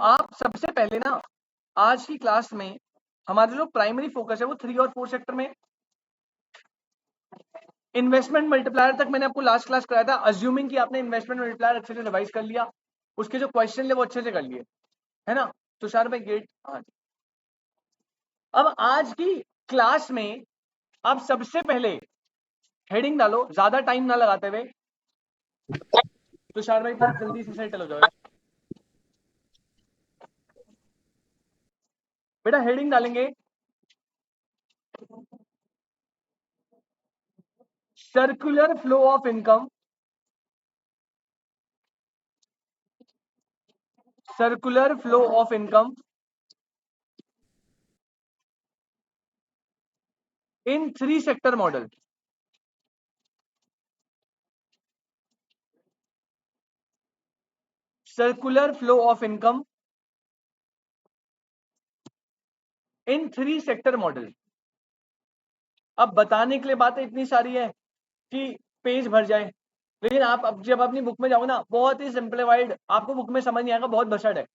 आप सबसे पहले ना आज की क्लास में हमारा जो प्राइमरी फोकस है वो 3 और 4 सेक्टर में। इन्वेस्टमेंट मल्टीप्लायर तक मैंने आपको लास्ट क्लास कराया था, अज्यूमिंग कि आपने इन्वेस्टमेंट मल्टीप्लायर अच्छे से रिवाइज कर लिया, उसके जो क्वेश्चन ले वो अच्छे से कर लिए, है ना। तुषार भाई गेट। अब आज की क्लास में आप सबसे पहले हेडिंग डालो, ज्यादा टाइम ना लगाते हुए। तुषार भाई प्लीज जल्दी से सेटल हो जाओ यार। बेटा हेडिंग डालेंगे circular flow of income, circular flow of income in 3 sector model. Circular flow of income in 3 sector model. अब बताने के लिए बातें इतनी सारी है कि पेज भर जाए, लेकिन आप अब जब अपनी बुक में जाओगे ना, बहुत ही सिंप्लीफाइड, आपको बुक में समझ नहीं आएगा, बहुत बसड़ है।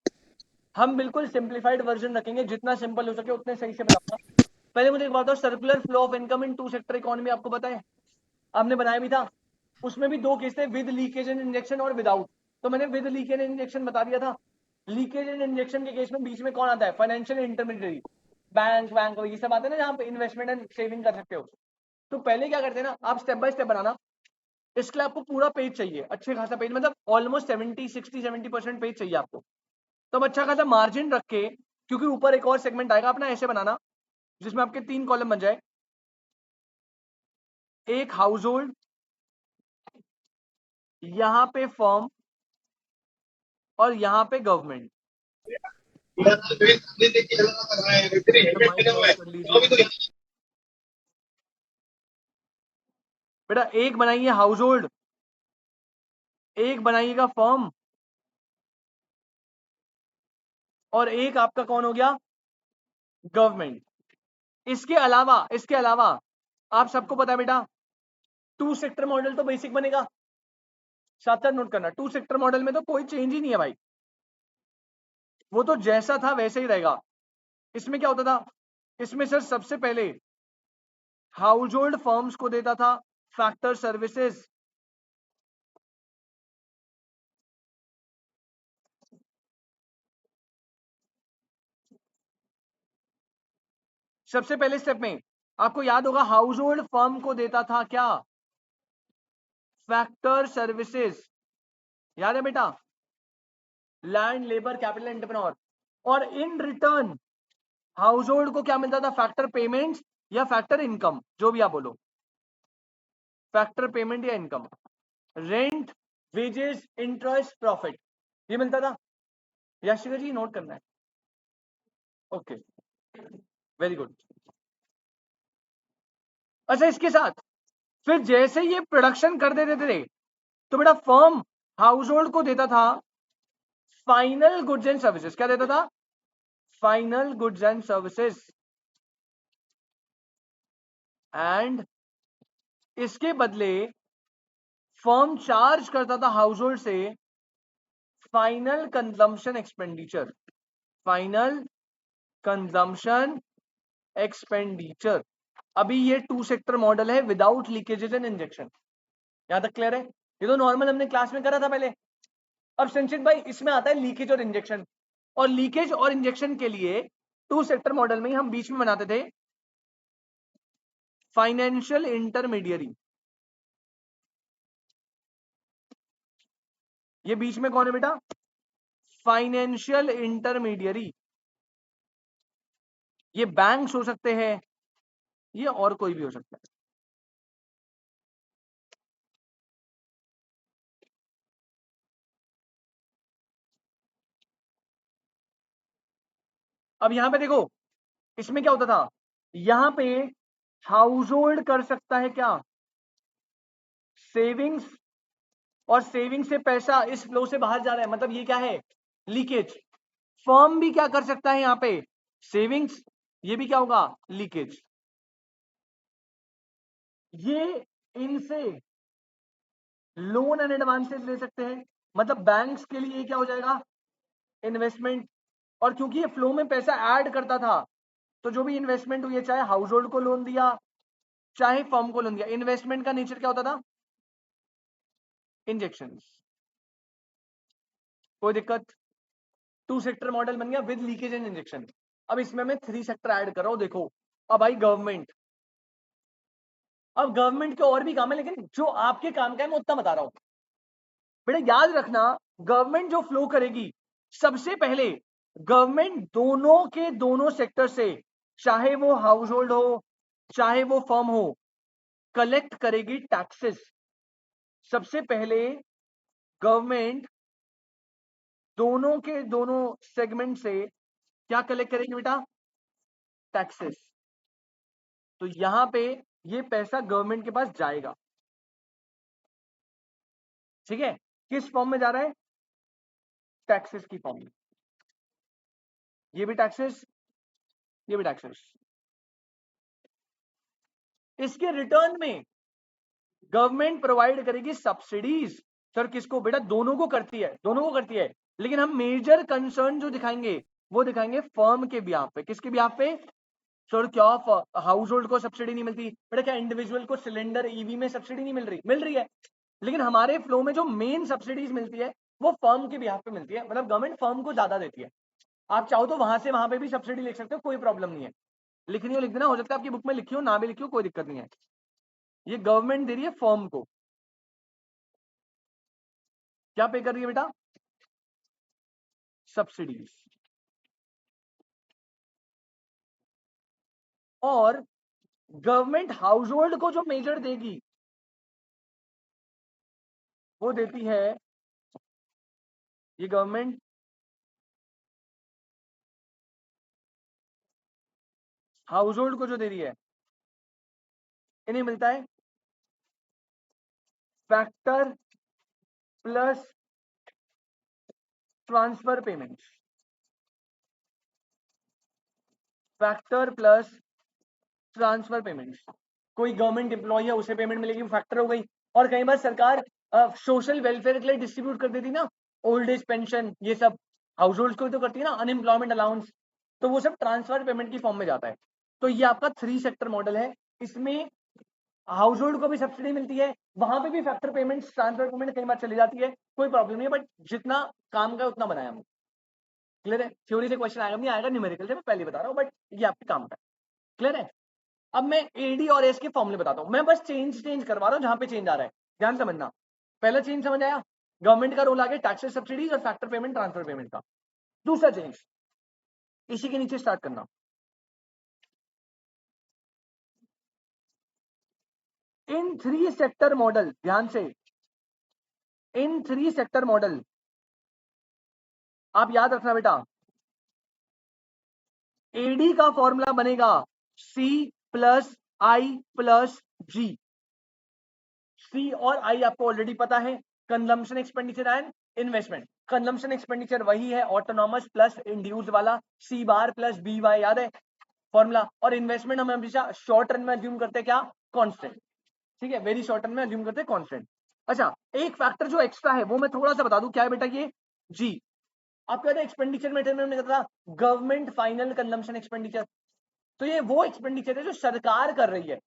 हम बिल्कुल सिंप्लीफाइड वर्जन रखेंगे, जितना सिंपल हो सके उतने सही से बताऊंगा। पहले मुझे एक बात बताओ, circular flow of income in 2 sector economy आपको पता है, आपने बनाया भी था। उसमें भी 2 केस थे, विद लीकेज एंड इंजेक्शन और विदाउट। तो मैंने विद लीकेज एंड इंजेक्शन बता दिया था। लीकेज एंड इंजेक्शन के केस में बीच में कौन आता है? फाइनेंशियल इंटरमीडियरी, बैंक बैंक ये सब आते हैं ना, जहाँ पे इन्वेस्टमेंट एंड सेविंग कर सकते हो। तो पहले क्या करते हैं ना, आप स्टेप बाय स्टेप बनाना। इसके लिए आपको पूरा पेज चाहिए, अच्छे खासा पेज, मतलब ऑलमोस्ट 70 पेज चाहिए आपको। तो अब अच्छा खासा मार्जिन रख के, क्योंकि ऊपर एक और सेगमेंट आएगा अपना, ऐसे बनाना जिसमें आपके 3 कॉलम बन जाए। एक हाउस होल्ड, यहां पे फर्म, और यहां पे गवर्नमेंट। बेटा एक बनाइए हाउस होल्ड, एक बनाइएगा फर्म, और एक आपका कौन हो गया? गवर्नमेंट। इसके अलावा आप सबको पता है बेटा, 2 सेक्टर मॉडल तो बेसिक बनेगा। साथ साथ नोट करना, 2 सेक्टर मॉडल में तो कोई चेंज ही नहीं है भाई, वो तो जैसा था वैसे ही रहेगा। इसमें क्या होता था? इसमें सर सबसे पहले हाउस होल्ड फर्म्स को देता था फैक्टर सर्विसेज, सबसे पहले स्टेप में आपको याद होगा, हाउस होल्ड फर्म को देता था क्या? Factor services. याद है बेटा? Land, labour, capital, entrepreneur. और इन रिटर्न हाउस होल्ड को क्या मिलता था? फैक्टर पेमेंट्स या फैक्टर इनकम, जो भी आप बोलो, फैक्टर पेमेंट या income. Rent, wages, interest, profit, ये मिलता था। यशिका जी नोट करना है। Okay, very good. अच्छा, इसके साथ फिर जैसे ये प्रोडक्शन कर देते थे, तो बेटा फर्म हाउस होल्ड को देता था फाइनल गुड्स एंड सर्विसेज। क्या देता था? Final goods and services. And इसके बदले फर्म चार्ज करता था हाउस होल्ड से final consumption expenditure, final consumption expenditure. अभी ये 2 सेक्टर मॉडल है विदाउट लीकेजेस एंड इंजेक्शन। यहां तक क्लियर है? ये तो नॉर्मल हमने क्लास में करा था पहले। अब संचित भाई इसमें आता है लीकेज और इंजेक्शन, और लीकेज और इंजेक्शन के लिए 2 सेक्टर मॉडल में हम बीच में बनाते थे फाइनेंशियल इंटरमीडियरी। ये बीच में कौन है बेटा? Financial intermediary. ये बैंक्स हो सकते हैं, ये और कोई भी हो सकता है। अब यहां पे देखो, इसमें क्या होता था? यहां पे हाउस होल्ड कर सकता है क्या? सेविंग्स, और सेविंग से पैसा इस फ्लो से बाहर जा रहा है, मतलब ये क्या है? लीकेज। फर्म भी क्या कर सकता है यहां पे? सेविंग्स, ये भी क्या होगा? लीकेज। ये इनसे लोन एंड एडवांसेस ले सकते हैं, मतलब बैंक्स के लिए क्या हो जाएगा? इन्वेस्टमेंट, और क्योंकि ये फ्लो में पैसा ऐड करता था, तो जो भी इन्वेस्टमेंट हुई है, चाहे हाउस होल्ड को लोन दिया चाहे फर्म को लोन दिया, इन्वेस्टमेंट का नेचर क्या होता था? इंजेक्शन। कोई दिक्कत? टू सेक्टर मॉडल बन गया विद लीकेज एंड इंजेक्शन। अब इसमें मैं थ्री सेक्टर ऐड कर रहा हूं, देखो। अब भाई गवर्नमेंट, अब गवर्नमेंट के और भी काम है, लेकिन जो आपके काम का है मैं उतना बता रहा हूं। बेटा याद रखना, गवर्नमेंट जो फ्लो करेगी, सबसे पहले गवर्नमेंट दोनों के दोनों सेक्टर से, चाहे वो हाउस होल्ड हो चाहे वो फर्म हो, कलेक्ट करेगी टैक्सेस। सबसे पहले गवर्नमेंट दोनों के दोनों सेगमेंट से क्या कलेक्ट करेगी बेटा? टैक्सेस। तो यहां पे ये पैसा गवर्नमेंट के पास जाएगा, ठीक है? किस फॉर्म में जा रहा है? टैक्सेस की फॉर्म में। ये भी टैक्सेस, ये भी टैक्सेस। इसके रिटर्न में गवर्नमेंट प्रोवाइड करेगी सब्सिडीज। सर किसको? बेटा दोनों को करती है, दोनों को करती है, लेकिन हम मेजर कंसर्न जो दिखाएंगे वो दिखाएंगे फर्म के बिहाफ पे। किसके बिहाफ पे? सर क्या हाउस होल्ड को सब्सिडी नहीं मिलती? बेटा क्या इंडिविजुअल को सिलेंडर ईवी में सब्सिडी नहीं मिल रही? मिल रही है, लेकिन हमारे फ्लो में जो मेन सब्सिडीज मिलती है वो फर्म के बिहाफ पे मिलती है, मतलब गवर्नमेंट फर्म को ज्यादा देती है। आप चाहो तो वहां से वहां पे भी सब्सिडी लिख सकते हो, कोई प्रॉब्लम नहीं है। लिखनी हो लिख देना, हो सकता है आपकी बुक में लिखी हो, ना भी लिखी हो कोई दिक्कत नहीं है। ये गवर्नमेंट दे रही है फर्म को, क्या पे कर रही है बेटा? सब्सिडीज। और गवर्नमेंट हाउस होल्ड को जो मेजर देगी वो देती है, ये गवर्नमेंट हाउस होल्ड को जो दे रही है, इन्हें मिलता है factor plus transfer payments. Factor plus transfer payments. कोई गवर्नमेंट एम्प्लॉय है उसे पेमेंट मिलेगी, फैक्टर हो गई। और कई बार सरकार सोशल वेलफेयर के लिए डिस्ट्रीब्यूट कर देती ना, ओल्ड एज पेंशन, ये सब हाउस होल्ड को तो करती है ना, अनएम्प्लॉयमेंट अलाउंस, तो वो सब ट्रांसफर पेमेंट की फॉर्म में जाता है। तो ये आपका थ्री सेक्टर मॉडल है। इसमें हाउस होल्ड को भी सब्सिडी मिलती है, वहां पे भी फैक्टर पेमेंट ट्रांसफर पेमेंट कई बार चली जाती है, कोई प्रॉब्लम नहीं है, बट जितना काम का उतना बनाया हमने। क्लियर है? थ्योरी से क्वेश्चन आएगा नहीं आएगा, न्यूमेरिकल से मैं पहले बता रहा हूँ, बट ये आपके काम का है। क्लियर है? अब मैं एडी और एस के फॉर्मूले बताता हूं, मैं बस चेंज करवा रहा हूं जहां पे चेंज आ रहा है, ध्यान समझना। पहला चेंज समझ आया? गवर्नमेंट का रोल आ गया टैक्सेस, सब्सिडीज और फैक्टर पेमेंट ट्रांसफर पेमेंट का। दूसरा चेंज इसी के नीचे स्टार्ट करना, इन थ्री सेक्टर मॉडल, ध्यान से, इन थ्री सेक्टर मॉडल, आप याद रखना बेटा, एडी का फॉर्मूला बनेगा सी प्लस आई प्लस जी। सी और आई आपको ऑलरेडी पता है, consumption expenditure and investment. Consumption expenditure वही है ऑटोनॉमस प्लस इंड्यूस्ड वाला, सी बार प्लस बी वाई, याद है फॉर्मूला। और इन्वेस्टमेंट हम हमेशा शॉर्ट रन में अज्यूम करते हैं क्या? कांस्टेंट। ठीक है, वेरी शॉर्ट रन में अज्यूम करते हैं कांस्टेंट। अच्छा, एक फैक्टर जो एक्स्ट्रा है वो मैं थोड़ा सा बता दूं, क्या है बेटा? ये जी। आप कहते हैं एक्सपेंडिचर मेथड में हमने कहा था गवर्नमेंट फाइनल कंजम्पशन एक्सपेंडिचर, तो ये वो एक्सपेंडिचर है जो सरकार कर रही है।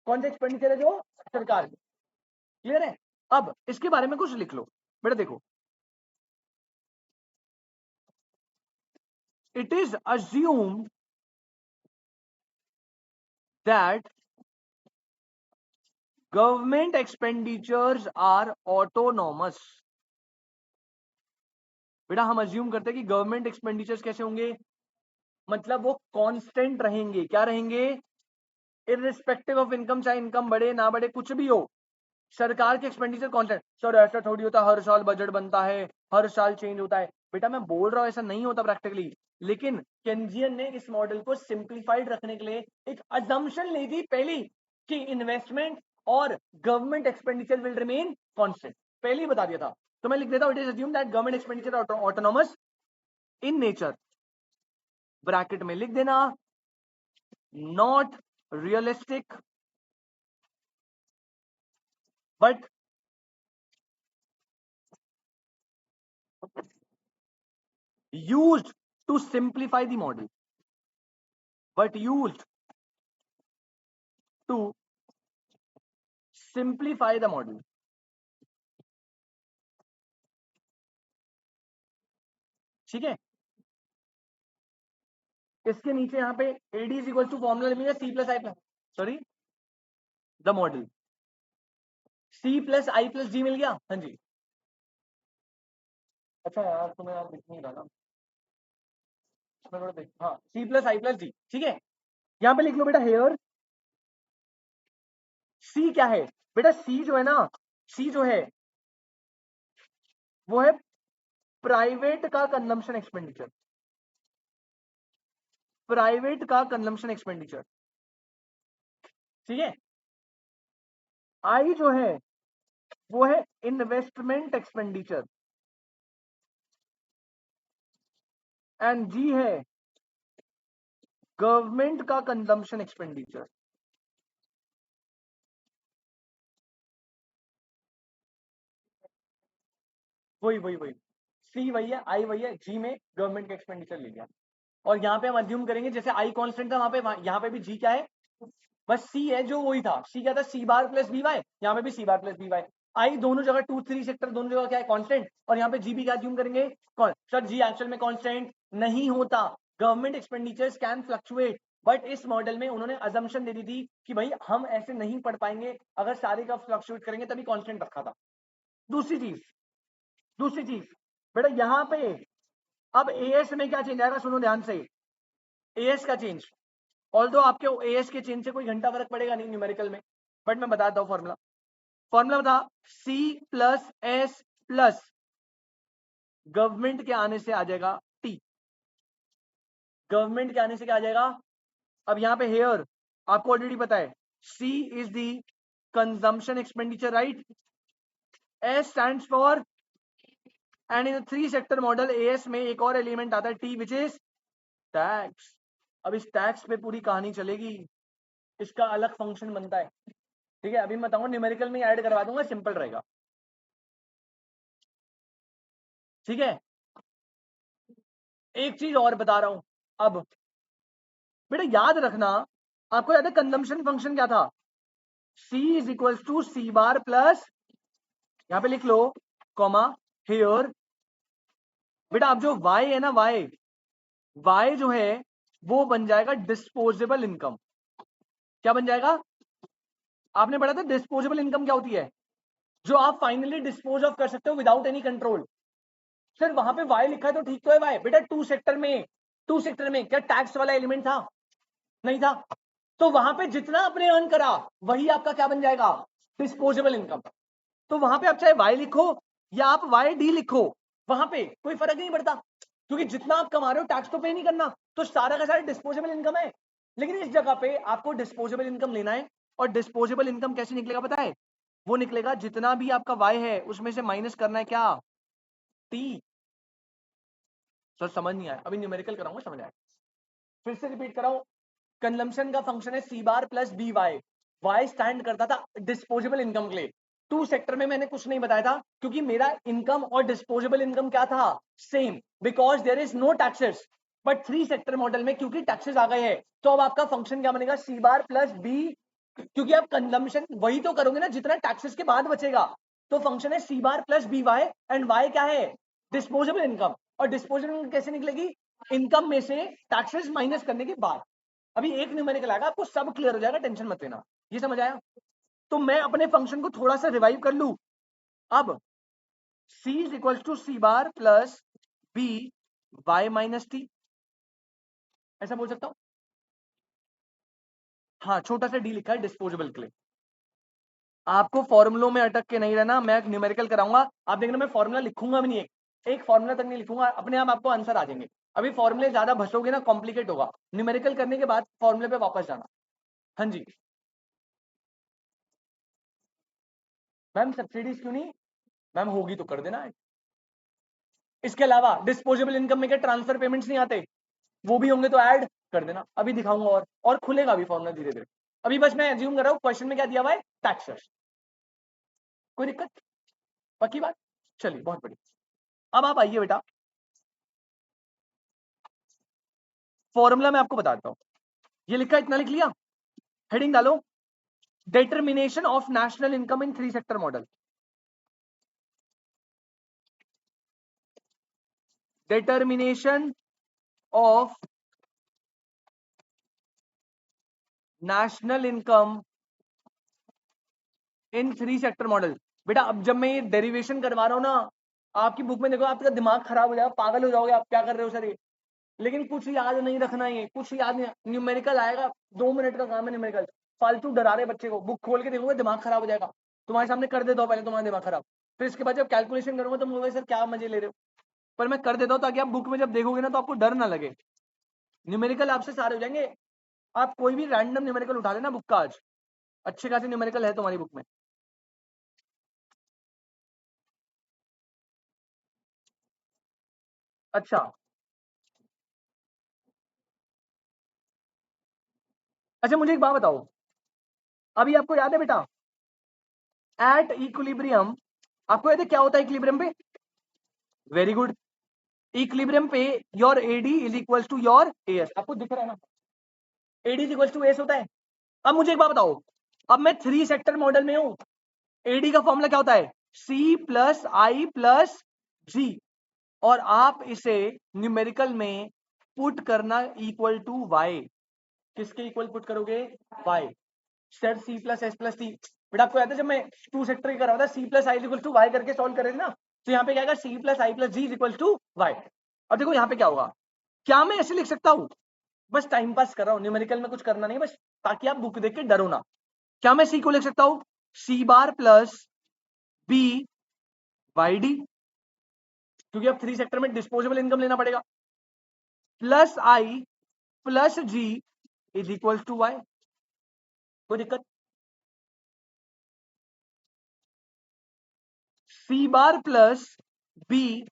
कौन सा एक्सपेंडिचर है? जो सरकार। क्लियर है? अब इसके बारे में कुछ लिख लो बेटा, देखो, it is assumed that government expenditures are autonomous. बेटा हम अज्यूम करते हैं कि गवर्नमेंट एक्सपेंडिचर्स कैसे होंगे, मतलब वो कांस्टेंट रहेंगे। क्या रहेंगे? इररिस्पेक्टिव ऑफ इनकम, चाहे इनकम बढ़े ना बढ़े कुछ भी हो, सरकार के एक्सपेंडिचर कांस्टेंट। सर ऐसा थोड़ी होता, हर साल बजट बनता है, हर साल चेंज होता है। बेटा मैं बोल रहा हूं ऐसा नहीं होता प्रैक्टिकली, लेकिन केंजियन ने इस मॉडल को सिंप्लीफाइड रखने के लिए एक अजम्पशन ली थी पहली, कि इन्वेस्टमेंट और government expenditure will remain constant. पहले ही बता दिया था, तो मैं लिख देता हूं, it is assumed that government expenditure autonomous in nature, bracket में लिख देना, not realistic but used to simplify the model, but used to simplify the model. ठीक है, इसके नीचे यहाँ पे AD is equal to formula मिलेगा C plus I plus, sorry the model, C plus I plus G मिल गया। हाँ जी, अच्छा यार तुम्हें यार दिख नहीं रहा ना, मैं थोड़ा देख, हाँ सी प्लस आई प्लस जी, ठीक है। यहाँ पे लिख लो बेटा हेयर सी क्या है बेटा, सी जो है ना, सी जो है वो है प्राइवेट का कंजम्पशन एक्सपेंडिचर, प्राइवेट का कंजम्पशन एक्सपेंडिचर, ठीक है। आई जो है वो है इन्वेस्टमेंट एक्सपेंडिचर, एंड जी है गवर्नमेंट का कंजम्पशन एक्सपेंडिचर। वही वही वही, सी वही है, आई वही है, जी में गवर्नमेंट का एक्सपेंडिचर ले लिया। और यहाँ पे हम अज्यूम करेंगे जैसे आई कांस्टेंट था वहां पे, यहाँ पे भी जी क्या है, बस सी है जो वही था, सी क्या था, सी बार प्लस बी वाई, यहाँ पे भी सी बार प्लस बी वाई। आई दोनों जगह 2 3 सेक्टर दोनों जगह क्या है, कांस्टेंट, और यहाँ पे जी भी क्या अज्यूम करेंगे, सर जी एक्चुअल में कांस्टेंट नहीं होता, government expenditures can fluctuate, but इस मॉडल में उन्होंने अजम्पशन दे दी थी कि भाई हम ऐसे नहीं पढ़ पाएंगे, अगर सारे का फ्लक्चुएट करेंगे तभी कांस्टेंट रखा था। दूसरी चीज बेटा यहाँ पे अब एएस में क्या चेंज आएगा, सुनो ध्यान से, एएस का चेंज, ऑल्दो आपके एएस के चेंज से कोई घंटा फर्क पड़ेगा नहीं न्यूमेरिकल में, बट मैं बताता हूँ फॉर्मूला, फॉर्मूला बता, C plus S plus government के आने से आ जाएगा टी, गवर्नमेंट के आने से क्या आ जाएगा। अब यहाँ पे हेयर आपको ऑलरेडी पता है, C is the consumption expenditure, right, S stands for, and in 3 sector model AS में एक और एलिमेंट आता है टी, विच इज टैक्स। अब इस टैक्स पे पूरी कहानी चलेगी, इसका अलग फंक्शन बनता है, ठीक है, अभी मैं बताऊंगा, न्यूमेरिकल में ऐड करवा दूंगा, सिंपल रहेगा, ठीक है। एक चीज और बता रहा हूं, अब बेटा याद रखना, आपको याद है कंजम्पशन फंक्शन क्या था, C is equal to C bar plus, यहां पे लिख लो कॉमा हेयर, बेटा अब जो Y है ना, Y जो है वो बन जाएगा डिस्पोजेबल इनकम। क्या बन जाएगा, आपने पढ़ा था डिस्पोजेबल इनकम क्या होती है, जो आप फाइनली डिस्पोज ऑफ कर सकते हो विदाउट एनी कंट्रोल। सर वहां पे वाई लिखा है तो ठीक तो है वाई, बेटा टू सेक्टर में क्या टैक्स वाला एलिमेंट था, नहीं था, तो वहां पे जितना आपने अर्न करा वही आपका क्या बन जाएगा, डिस्पोजेबल इनकम। तो वहां पे आप चाहे वाई लिखो या आप वाई डी लिखो, वहां पे कोई फर्क नहीं पड़ता, क्योंकि जितना आप कमा रहे हो टैक्स तो पे नहीं करना, तो सारा का सारा डिस्पोजेबल इनकम है। लेकिन इस जगह पे आपको डिस्पोजेबल इनकम लेना है, और डिस्पोजेबल इनकम कैसे निकलेगा पता है, वो निकलेगा जितना भी आपका वाई है उसमें से माइनस करना है क्या, टी। सर समझ नहीं आया, अभी न्यूमेरिकल कराऊंगा समझ आएगा, फिर से रिपीट कराऊं, कंजम्पशन का फंक्शन है C bar plus B Y, Y stand करता था डिस्पोजेबल इनकम के लिए। 2 सेक्टर में मैंने कुछ नहीं बताया था, क्योंकि मेरा इनकम और डिस्पोजेबल इनकम क्या था, same, because there is no taxes. But 3 sector model में क्योंकि टैक्सेस आ गए हैं, तो अब आपका फंक्शन क्या बनेगा, सी बार प्लस बी, क्योंकि आप कंजम्पशन वही तो करोगे ना जितना टैक्सेस के बाद बचेगा, तो फंक्शन है C bar plus B Y, and Y क्या है, डिस्पोजेबल इनकम, और डिस्पोजेबल इनकम कैसे निकलेगी, इनकम में से टैक्सेस माइनस करने के बाद। अभी एक न्यूमेरिकल आएगा, आपको सब क्लियर हो जाएगा, टेंशन मत लेना, ये समझ आया। तो मैं अपने फंक्शन को थोड़ा सा रिवाइव कर लू, अब c is equal to C bar plus B Y minus T, ऐसा बोल सकता हूं, हाँ छोटा सा डी लिखा है डिस्पोजेबल के लिए। आपको फॉर्मुलों में अटक के नहीं रहना, मैं न्यूमेरिकल कराऊंगा, आप देखना मैं फॉर्मूला लिखूंगा भी नहीं, एक फॉर्मूला तक नहीं लिखूंगा, अपने आप आपको आंसर आ जाएंगे। अभी फॉर्मूले ज्यादा भसोगे ना कॉम्प्लिकेट होगा, न्यूमेरिकल करने के बाद फॉर्मूले पे वापस जाना। हाँ जी मैम, सब्सिडीज क्यों नहीं, मैम होगी तो कर देना। इसके अलावा डिस्पोजेबल इनकम में क्या ट्रांसफर पेमेंट्स नहीं आते, वो भी होंगे तो ऐड कर देना, अभी दिखाऊंगा, और खुलेगा भी फॉर्मूला धीरे धीरे। अभी बस मैं एज्यूम कर रहा हूँ क्वेश्चन में क्या दिया हुआ है, टैक्सेस, कोई दिक्कत, पक्की बात, चलिए बहुत बढ़िया। अब आप आइए बेटा, फॉर्मूला मैं आपको बताता हूं, ये लिखा, इतना लिख लिया, हेडिंग डालो, determination of national income in 3 sector model. Determination of national income in 3 sector model. बेटा अब जब मैं ये डेरिवेशन करवा रहा हूं ना, आपकी बुक में देखो, आपका दिमाग खराब हो जाएगा, पागल हो जाओगे, आप क्या कर रहे हो सर ये। लेकिन कुछ याद नहीं रखना, ये कुछ याद नहीं, न्यूमेरिकल आएगा, 2 मिनट का काम है न्यूमेरिकल। फालतू डरा रहे बच्चे को, बुक खोल के देखोगे दिमाग खराब हो जाएगा। तुम्हारे सामने कर देता हूँ पहले तुम्हारा दिमाग खराब, फिर इसके बाद जब कैलकुलेशन करूंगा तो बोलोगे सर क्या मजे ले रहे हो। पर मैं कर देता हूँ ताकि आप बुक में जब देखोगे ना तो आपको डर ना लगे। न्यूमेरिकल आपसे सारे हो जाएंगे। आप कोई भी रैंडम न्यूमेरिकल उठा लेना बुक का, आज अच्छे खासे न्यूमेरिकल है तुम्हारी बुक में। अच्छा अच्छा, मुझे एक बात बताओ, अभी आपको याद है बेटा, एट इक्विलिब्रियम, आपको याद है क्या होता है इक्विलिब्रियम पे? Very good. इक्विलिब्रियम पे your AD is equal to your AS, आपको दिख रहा है ना, AD is equal to S होता है। अब मुझे एक बात बताओ, अब मैं 3 सेक्टर मॉडल में हूं, एडी का फॉर्मूला क्या होता है? सी प्लस आई प्लस जी, और आप इसे न्यूमेरिकल में पुट करना इक्वल टू वाई। किसके इक्वल पुट करोगे? Y. Sir C plus S plus T, बेटा आपको याद है जब मैं 2 सेक्टर की कर रहा था, C plus I equal to Y करके सॉल्व कर रहे थे ना, तो यहाँ पे क्या आएगा? C plus I plus G equal to Y. अब देखो यहाँ पे क्या होगा, क्या मैं ऐसे लिख सकता हूँ? बस टाइम पास कर रहा हूँ, न्यूमेरिकल में कुछ करना नहीं, बस ताकि आप बुक देख के डरो ना। क्या मैं सी को लिख सकता हूँ? C bar plus B Y D, क्योंकि अब 3 सेक्टर में डिस्पोजेबल इनकम लेना पड़ेगा, plus I plus G is equal to Y. कोई दिक्कत? C bar plus B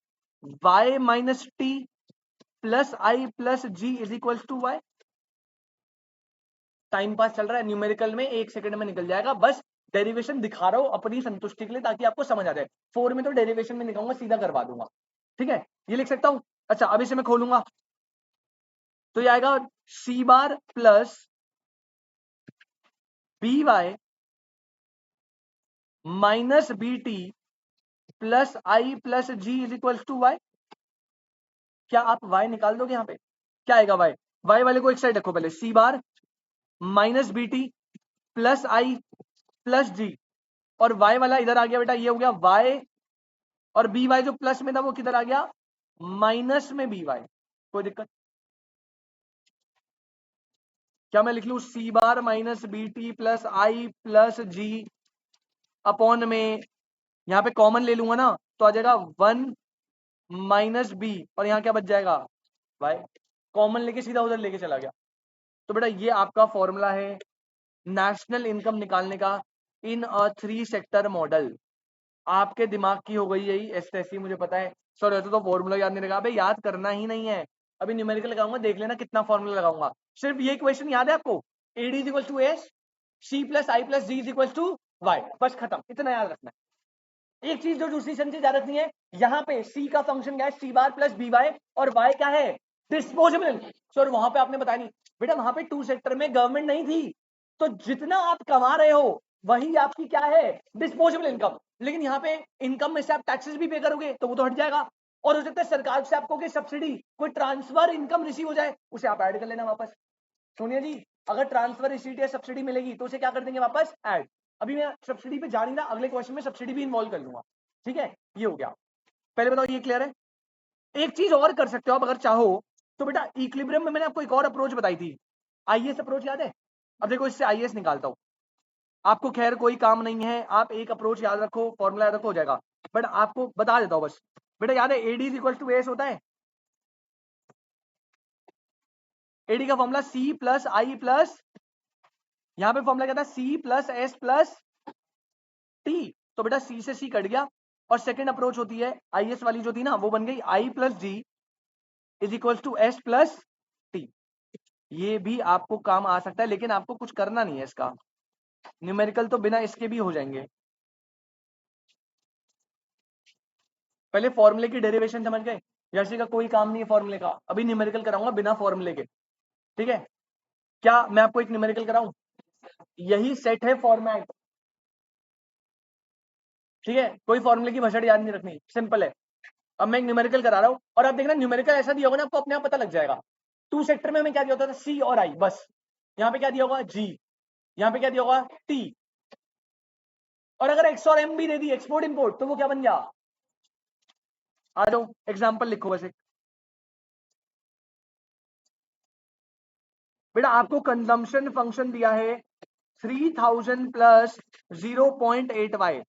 Y minus T plus I plus G is equal to Y. Time pass चल रहा है, न्यूमेरिकल में 1 सेकंड में निकल जाएगा, बस डेरिवेशन दिखा रहा हूं अपनी संतुष्टि के लिए ताकि आपको समझ आ जाए। 4 में तो डेरिवेशन में निकालूंगा, सीधा करवा दूंगा, ठीक है, ये लिख सकता हूं। अच्छा अब इसे मैं खोलूंगा तो ये आएगा C bar plus B Y minus B T plus I plus G is equal to Y. क्या आप वाई निकाल दोगे यहाँ पे? क्या आएगा वाई? वाई वाले को एक साइड रखो पहले, सी बार minus B T plus I plus जी, और वाई वाला इधर आ गया बेटा, ये हो गया वाई, और बी वाई जो प्लस में था वो किधर आ गया? माइनस में बी वाई। कोई दिक्कत? क्या मैं लिख लू सी बार minus B T plus I plus ji upon में, यहाँ पे कॉमन ले लूंगा ना तो आ जाएगा 1 माइनस बी, और यहाँ क्या बच जाएगा? वाई। कॉमन लेके सीधा उधर लेके चला गया। तो बेटा ये आपका फॉर्मूला है नेशनल इनकम निकालने का इन अ 3 सेक्टर मॉडल। आपके दिमाग की हो गई यही एसएससी, मुझे पता है। सर ऐसे तो फॉर्मूला याद नहीं रहेगा, अबे याद करना ही नहीं है। अभी न्यूमेरिकल लगाऊंगा, देख लेना कितना फॉर्मूला लगाऊंगा। सिर्फ ये क्वेश्चन याद है आपको, AD is equal to S, C plus I plus G is equal to Y, बस खत्म, इतना याद रखना है। एक चीज जो दूसरी चीज याद रखनी है, यहाँ पे सी का फंक्शन क्या है? C bar plus B Y, और वाई क्या है? डिस्पोजेबल। सर वहां पे आपने बताया नहीं बेटा, वहां पे 2 सेक्टर में गवर्नमेंट नहीं थी, तो जितना आप कमा रहे हो वही आपकी क्या है? Disposable income. लेकिन यहाँ पे इनकम में से आप टैक्सेस भी पे करोगे तो वो तो हट जाएगा, और हो सकता है सरकार से आपको कोई सब्सिडी, कोई ट्रांसफर इनकम रिसीव हो जाए, उसे आप ऐड कर लेना वापस। सोनिया जी, अगर ट्रांसफर रिसीट या सब्सिडी मिलेगी तो उसे क्या कर देंगे? वापस ऐड। अभी मैं सब्सिडी पे जा नहीं रहा, अगले क्वेश्चन में सब्सिडी भी इन्वॉल्व कर लूंगा, ठीक है। ये हो गया, पहले बताओ ये क्लियर है? एक चीज और कर सकते हो आप अगर चाहो तो बेटा, इक्विलिब्रियम में मैंने आपको एक और अप्रोच बताई थी, आईएएस अप्रोच, याद है? अब देखो इससे आईएएस निकालता हूं, आपको खैर कोई काम नहीं है, आप एक अप्रोच याद रखो, फॉर्मूला याद रखो, हो जाएगा। बट आपको बता देता हूं बस, बेटा याद है AD is equal to S होता है? एडी का formula C plus I plus, यहाँ पे फॉर्मूला क्या था? C plus S plus T. तो बेटा सी से सी कट गया, और सेकंड अप्रोच होती है आईएस वाली जो थी ना, वो बन गई I plus G is equal to S plus T. ये भी आपको काम आ सकता है, लेकिन आपको कुछ करना नहीं है इसका, न्यूमेरिकल तो बिना इसके भी हो जाएंगे। पहले फॉर्मूले की डेरिवेशन समझ गए? जैसे का कोई काम नहीं है फॉर्मूले का, अभी न्यूमेरिकल कराऊंगा बिना फॉर्मूले के। ठीक है, क्या मैं आपको एक न्यूमेरिकल कराऊं? यही सेट है फॉर्मेट। ठीक है, कोई फॉर्मूले की भसड़ याद नहीं रखनी, सिंपल है। अब मैं एक न्यूमेरिकल करा रहा हूं और आप देखना न्यूमेरिकल ऐसा दिया होगा ना, आपको अपने आप पता लग जाएगा। टू सेक्टर में हमें क्या दिया होता था? सी और आई, बस। यहाँ पे क्या दिया होगा? जी। यहाँ पे क्या दिया होगा? टी। और अगर एक्स और एम भी दे दी, एक्सपोर्ट इंपोर्ट, तो वो क्या बन गया? आ जाओ एग्जाम्पल लिखो बस एक। बेटा आपको कंजम्पशन फंक्शन दिया है 3000 प्लस 0.8 y।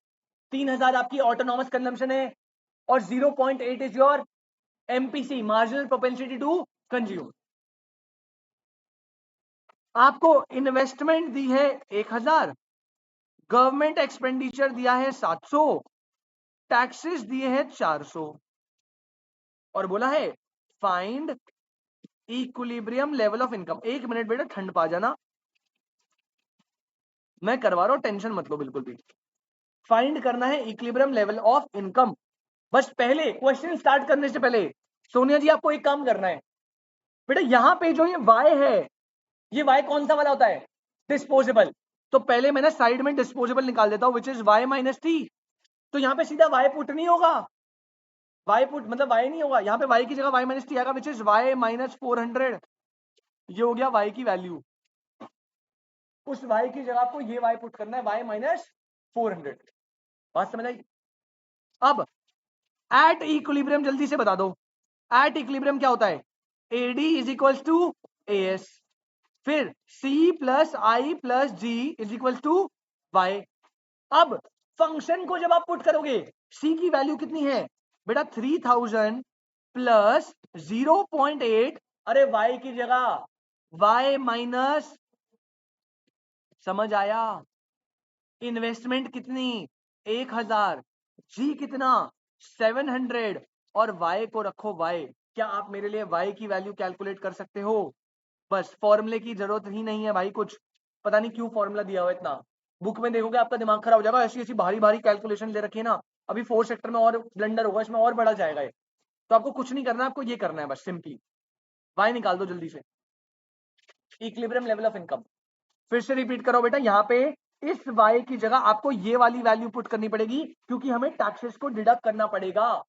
3000 आपकी ऑटोनॉमस कंजम्पशन है और 0.8 is your MPC, marginal propensity to consume. आपको इन्वेस्टमेंट दी है 1000, गवर्नमेंट एक्सपेंडिचर दिया है 700, टैक्सेस दिए हैं 400, और बोला है find equilibrium level of income. एक मिनट बेटा ठंड पा जाना, मैं करवा रहा हूं, टेंशन मत लो बिल्कुल भी। फाइंड करना है इक्विलिब्रियम लेवल ऑफ इनकम। बस पहले क्वेश्चन स्टार्ट करने से पहले सोनिया जी आपको एक काम करना है। बेटा यहां पे जो ये वाई है, ये वाई कौन सा वाला होता है? डिस्पोजेबल। तो पहले मैं ना साइड में डिस्पोजेबल निकाल देता हूं, which is Y minus T. तो यहां पे सीधा वाई पुट नहीं होगा, वाई पुट मतलब वाई नहीं होगा, यहाँ पे वाई की जगह वाई माइनस टी आएगा, विच इज वाई माइनस 400। ये हो गया वाई की वैल्यू। उस वाई की जगह आपको ये वाई पुट करना है, वाई माइनस 400। बात समझ आई? अब एट इक्विलिब्रियम जल्दी से बता दो, एट इक्विलिब्रियम क्या होता है? AD is equal to S, फिर C plus I plus G is equal to Y. अब फंक्शन को जब आप पुट करोगे, सी की वैल्यू कितनी है बेटा? 3000 प्लस 0.8, अरे वाई की जगह वाई माइनस, समझ आया? इन्वेस्टमेंट कितनी? 1000, जी कितना? 700, और वाई को रखो वाई। क्या आप मेरे लिए वाई की वैल्यू कैलकुलेट कर सकते हो? बस फॉर्मूले की जरूरत ही नहीं है भाई, कुछ पता नहीं क्यों फॉर्मूला दिया हुआ इतना। बुक में देखोगे आपका दिमाग खराब हो जाएगा, ऐसी ऐसी भारी भारी कैलकुलेशन दे रखी है ना। अभी फोर्थ सेक्टर में और ब्लंडर होगा, इसमें और बढ़ा जाएगा ये। तो आपको कुछ नहीं करना, आपको ये करना है बस सिंपली वाई निकाल दो जल्दी से, इक्विलिब्रियम लेवल ऑफ इनकम। फिर से रिपीट करो बेटा, यहाँ पे इस y की जगह आपको ये वाली वैल्यू पुट करनी पड़ेगी, क्योंकि हमें टैक्सेस को डिडक्ट करना पड़ेगा।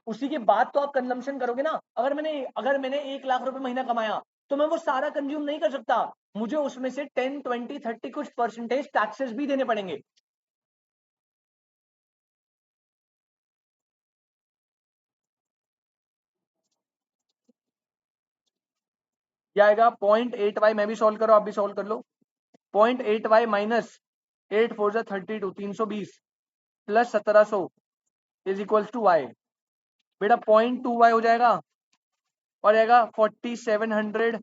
उसी के बाद तो आप कंजम्पशन करोगे ना। अगर मैंने 1 लाख रुपए महीना कमाया, तो मैं वो सारा कंज्यूम नहीं कर सकता, मुझे उसमें से 10, 20, 30 कुछ परसेंटेज टैक्सेस भी देने पड़ेंगे। क्या आएगा? 0.8y, मैं भी सॉल्व करो, आप भी सॉल्व कर लो। 0.8y minus 8 4 32, 320 plus 1700 is equal to Y. बेटा 0.2y हो जाएगा, और आएगा 4700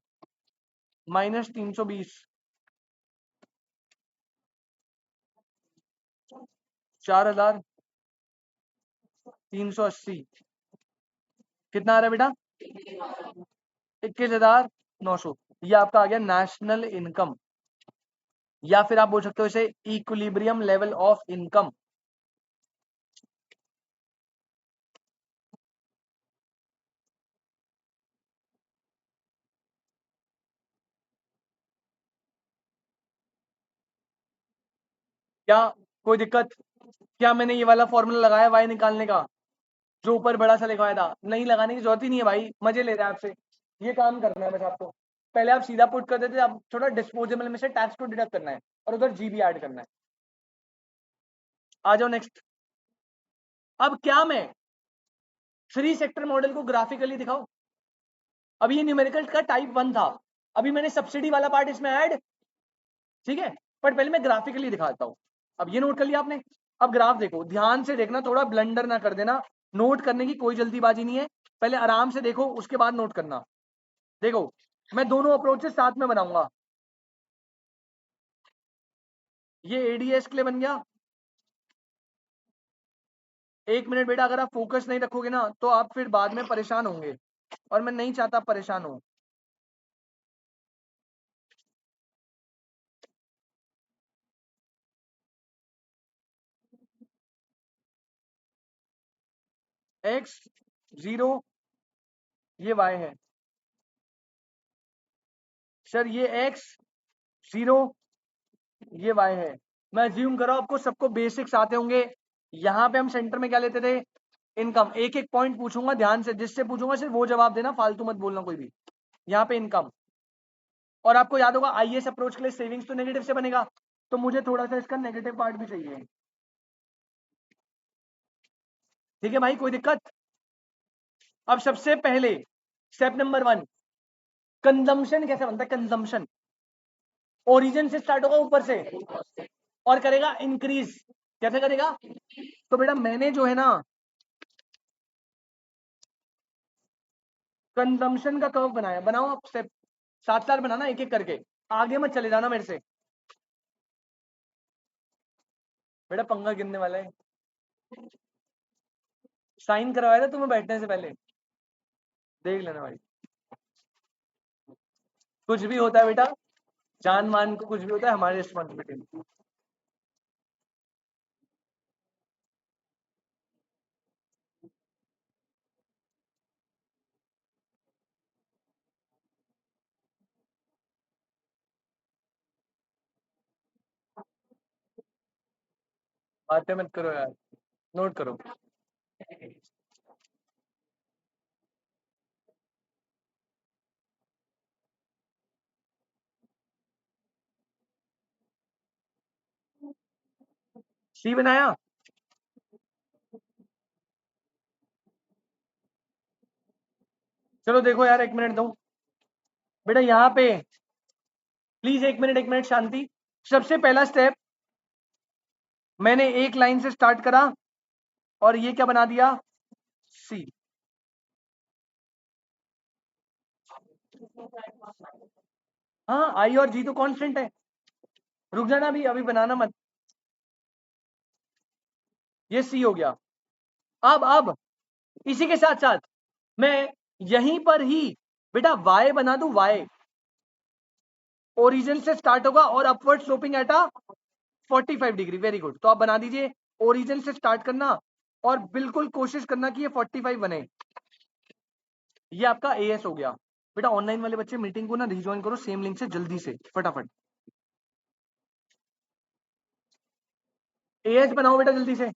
माइनस 320, 4380। कितना आ रहा है बेटा? 21,900। ये आपका आ गया नेशनल इनकम, या फिर आप बोल सकते हो इसे इक्विलिब्रियम लेवल ऑफ इनकम। क्या कोई दिक्कत? क्या मैंने ये वाला फॉर्मूला लगाया वाई निकालने का, जो ऊपर बड़ा सा लिखवाया था? नहीं, लगाने की जरूरत ही नहीं है भाई, मजे ले रहे हैं आपसे। ये काम करना है बस आपको। पहले आप सीधा पुट कर देते, अब थोड़ा डिस्पोजेबल में से टैक्स को डिडक्ट करना है, और उधर जी भी ऐड करना है। आ जाओ नेक्स्ट। अब क्या मैं 3 सेक्टर मॉडल को ग्राफिकली दिखाऊं? अभी ये न्यूमेरिकल का टाइप 1 था, अभी मैंने सब्सिडी वाला पार्ट इसमें ऐड, ठीक है, पर पहले मैं ग्राफिकली दिखाता हूं। अब ये नोट कर लिया आपने? अब ग्राफ देखो, ध्यान से देखना, थोड़ा ब्लंडर ना कर देना। नोट करने की कोई जल्दीबाजी नहीं है, पहले आराम से देखो, उसके बाद नोट करना। देखो, मैं दोनों अप्रोचेस साथ में बनाऊंगा। ये एडीएस के लिए बन गया। एक मिनट बेटा, अगर आप फोकस नहीं रखोगे ना, तो आप फिर बाद में परेशान होंगे, और मैं नहीं चाहता आप परेशान हो। एक्स 0, ये वाई है, सर ये x 0 ये y है। मैं अज्यूम कर रहा हूं आपको सबको बेसिक्स आते होंगे। यहाँ पे हम सेंटर में क्या लेते थे, इनकम। एक एक पॉइंट पूछूंगा ध्यान से, जिससे पूछूंगा सिर्फ वो जवाब देना, फालतू मत बोलना कोई भी। यहाँ पे इनकम, और आपको याद होगा आईएएस अप्रोच के लिए सेविंग्स तो नेगेटिव से बनेगा, तो मुझे थोड़ा सा इसका नेगेटिव पार्ट भी चाहिए। ठीक है भाई, कोई दिक्कत? अब सबसे पहले स्टेप नंबर 1, कंजम्पशन कैसे बनता है? कंजम्पशन ओरिजिन से स्टार्ट होगा ऊपर से और करेगा इंक्रीज। कैसे करेगा? तो बेटा मैंने जो है ना कंजम्पशन का कर्व बनाया, बनाओ आप स्टेप साथ साथ बनाना, एक एक करके, आगे मत चले जाना मेरे से। बेटा पंगा गिरने वाला है। साइन करवाया था तुम्हें बैठने से पहले, देख लेना भाई। कुछ भी होता है बेटा, जान मान को कुछ भी होता है, हमारी रिस्पॉन्सिबिलिटी। बातें मत करो यार, नोट करो। सी बनाया? चलो देखो यार, एक मिनट दो बेटा यहाँ पे, प्लीज एक मिनट, एक मिनट शांति। सबसे पहला स्टेप, मैंने एक लाइन से स्टार्ट करा और ये क्या बना दिया, सी। हाँ, आई और जी तो कांस्टेंट है। रुक जाना, अभी अभी बनाना मत। ये सी हो गया। अब इसी के साथ साथ मैं यहीं पर ही बेटा वाई बना दूं। वाई ओरिजिन से स्टार्ट होगा और upward sloping at a 45 degree. Very good, तो आप बना दीजिए। ओरिजिन से स्टार्ट करना और बिल्कुल कोशिश करना कि ये 45 बने। ये आपका एएस हो गया। बेटा ऑनलाइन वाले बच्चे मीटिंग को ना रिज्वाइन करो सेम लिंक से जल्दी से, फटाफट। एएस बनाओ बेटा जल्दी से।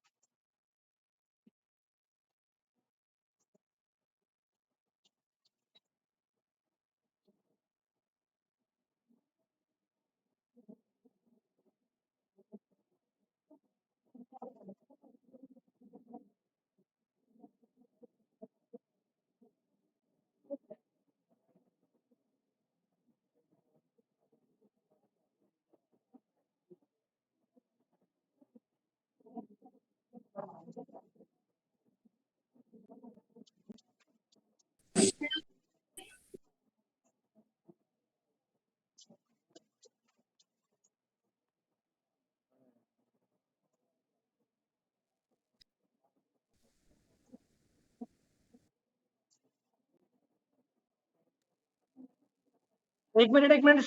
एक मिनट, एक मिनट।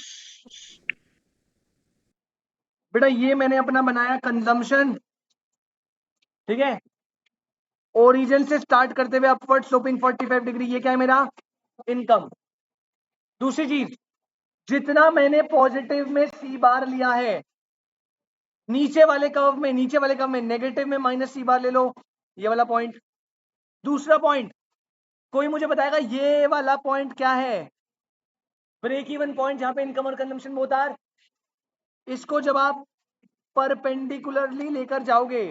बेटा ये मैंने अपना बनाया कंजम्पशन, ठीक है। ओरिजिन से स्टार्ट करते हुए अपवर्ड स्लोपिंग 45 डिग्री, ये क्या है मेरा इनकम। दूसरी चीज, जितना मैंने पॉजिटिव में सी बार लिया है, नीचे वाले कर्व में, नीचे वाले कर्व में नेगेटिव में माइनस सी बार ले लो, ये वाला पॉइंट। दूसरा पॉइंट, कोई मुझे बताएगा ये वाला पॉइंट क्या है? ब्रेक इवन पॉइंट, जहां पे इनकम और कंजम्पशन बोथ आर। इसको जब आप परपेंडिकुलरली लेकर जाओगे,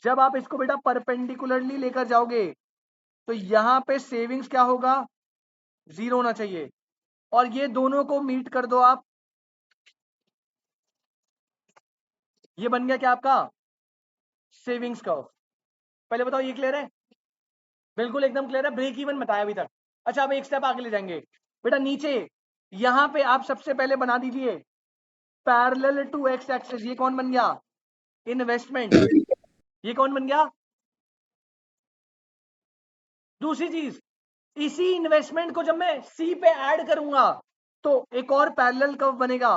जब आप इसको बेटा परपेंडिकुलरली लेकर जाओगे, तो यहां पे सेविंग्स क्या होगा, 0 होना चाहिए। और ये दोनों को मीट कर दो आप, ये बन गया क्या आपका सेविंग्स कर्व। पहले बताओ ये क्लियर है? बिल्कुल एकदम क्लियर है, ब्रेक इवन बताया अभी तक। अच्छा अब एक स्टेप आगे ले जाएंगे बेटा। नीचे यहां पे आप सबसे पहले बना दीजिए पैरेलल टू एक्स एक्सिस। ये कौन बन गया, इन्वेस्टमेंट। ये कौन बन गया? दूसरी चीज, इसी इन्वेस्टमेंट को जब मैं सी पे ऐड करूंगा तो एक और पैरेलल कर्व बनेगा।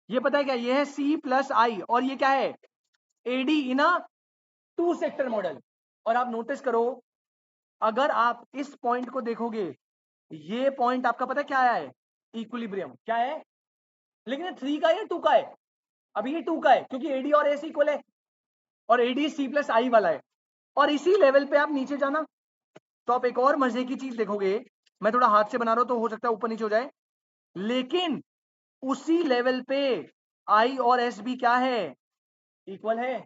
ये पता है क्या, ये है सी प्लस आई, और ये क्या है, एडी इन अ 2 सेक्टर मॉडल। और आप नोटिस करो, अगर आप इस पॉइंट को देखोगे ये पॉइंट आपका पता है क्या आया है, इक्विलिब्रियम क्या है, लेकिन ये 3 का है या 2 का है, अभी ये 2 का है क्योंकि एडी और एस इक्वल है और एडी सी प्लस आई वाला है। और इसी लेवल पे आप नीचे जाना तो आप एक और मजे की चीज देखोगे, मैं थोड़ा हाथ से बना रहा हूं तो हो सकता है ऊपर नीचे हो जाए, लेकिन उसी लेवल पे आई और एस भी क्या है, इक्वल है।